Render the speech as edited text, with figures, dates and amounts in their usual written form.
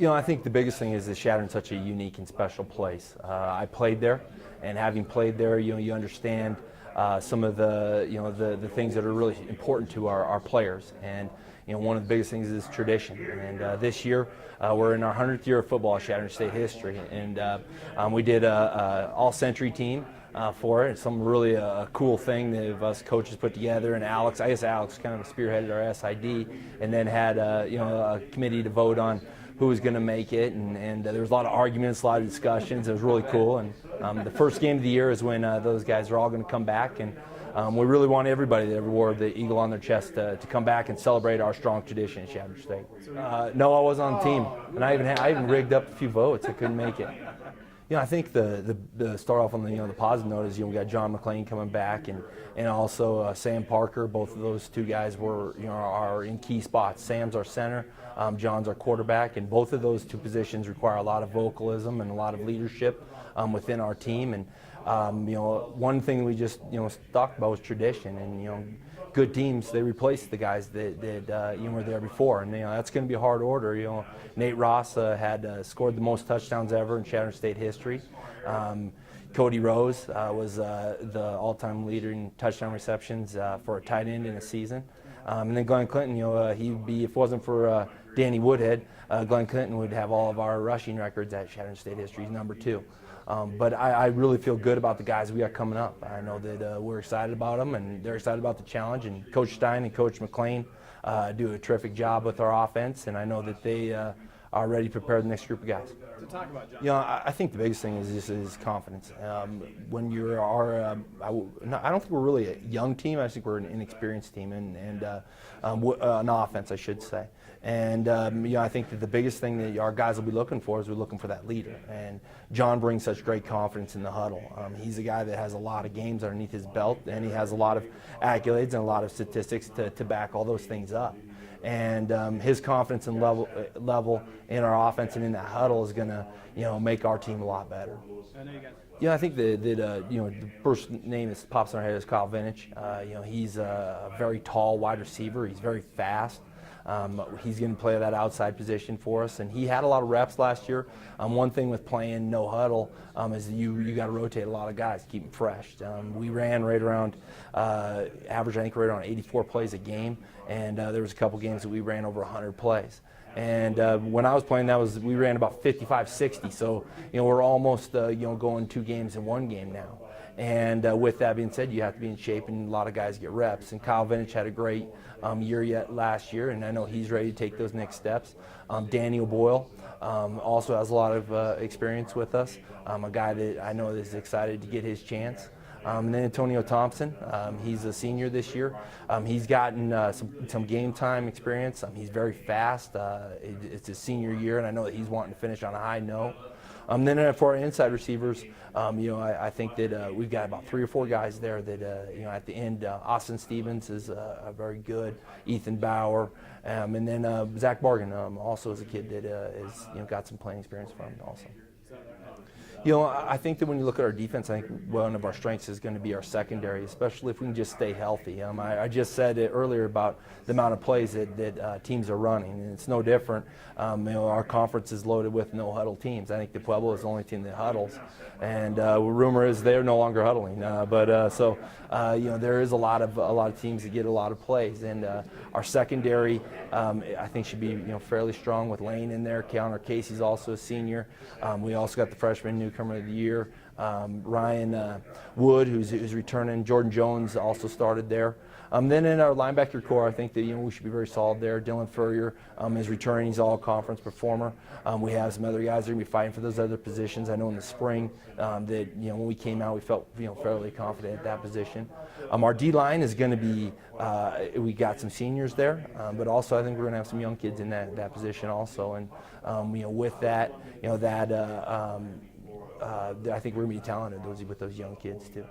I think the biggest thing is that Chadron's such a unique and special place. I played there, and having played there, you understand some of the things that are really important to our players. And one of the biggest things is tradition. And this year, we're in our 100th year of football, Chadron State history, and we did a all-century team for it. It's some really cool thing that us coaches put together, and Alex kind of spearheaded our SID, and then had a committee to vote on who was going to make it, and there was a lot of arguments, a lot of discussions. It was really cool, and the first game of the year is when those guys are all going to come back, and we really want everybody that ever wore the eagle on their chest to come back and celebrate our strong tradition at Chadron State. No, I wasn't on the team, and I even rigged up a few votes. I couldn't make it. I think the start off on the positive note is we got John McClain coming back, and also Sam Parker. Both of those two guys are in key spots. Sam's our center, John's our quarterback, and both of those two positions require a lot of vocalism and a lot of leadership within our team. And one thing we just talked about was tradition, and good teams, they replace the guys that were there before, and that's going to be a hard order. Nate Ross had scored the most touchdowns ever in Chadron State history. Cody Rose was the all-time leader in touchdown receptions for a tight end in a season. And then Glenn Clinton, he'd be, if it wasn't for Danny Woodhead, Glenn Clinton would have all of our rushing records at Chadron State history. He's number 2. But I really feel good about the guys we got coming up. I know that we're excited about them, and they're excited about the challenge. And Coach Stein and Coach McClain do a terrific job with our offense, and I know that they are ready to prepare the next group of guys. So talk about John. I think the biggest thing is confidence. When you are, I don't think we're really a young team. I think we're an inexperienced team, and an offense, I should say. And I think that the biggest thing that our guys will be looking for is we're looking for that leader. And John brings such great confidence in the huddle. He's a guy that has a lot of games underneath his belt, and he has a lot of accolades and a lot of statistics to back all those things up. And his confidence and level in our offense and in that huddle is going to make our team a lot better. I think that the first name that pops in our head is Kyle Vinich. He's a very tall wide receiver. He's very fast. He's going to play that outside position for us, and he had a lot of reps last year. One thing with playing no huddle is you got to rotate a lot of guys, keep them fresh. We ran right around average, I think, right around 84 plays a game, and there was a couple games that we ran over 100 plays. And when I was playing, we ran about 55, 60. So we're almost going 2 games in 1 game now. And with that being said, you have to be in shape, and a lot of guys get reps. And Kyle Vinich had a great year yet last year, and I know he's ready to take those next steps. Daniel Boyle also has a lot of experience with us, a guy that I know is excited to get his chance. And then Antonio Thompson, he's a senior this year. He's gotten some game time experience. He's very fast. It's his senior year, and I know that he's wanting to finish on a high note. Then for our inside receivers, I think that we've got about 3 or 4 guys there that, at the end, Austin Stevens is very good, Ethan Bauer, and then Zach Bargan also is a kid that is got some playing experience from also. I think that when you look at our defense, I think one of our strengths is going to be our secondary, especially if we can just stay healthy. I just said it earlier about the amount of plays that teams are running, and it's no different. Our conference is loaded with no-huddle teams. I think the Pueblo is the only team that huddles, and rumor is they're no longer huddling. So there is a lot of teams that get a lot of plays, and our secondary I think should be fairly strong with Lane in there. Keanu Casey's also a senior. We also got the freshman newcomer of the year, Ryan Wood, who's returning. Jordan Jones also started there. Then in our linebacker core, I think that we should be very solid there. Dylan Furrier is returning. He's all-conference performer. We have some other guys that are going to be fighting for those other positions. I know in the spring that when we came out, we felt fairly confident at that position. Our D-line is going to be we got some seniors there, but also I think we're going to have some young kids in that position also. And with that, I think we're going to be talented with those young kids too.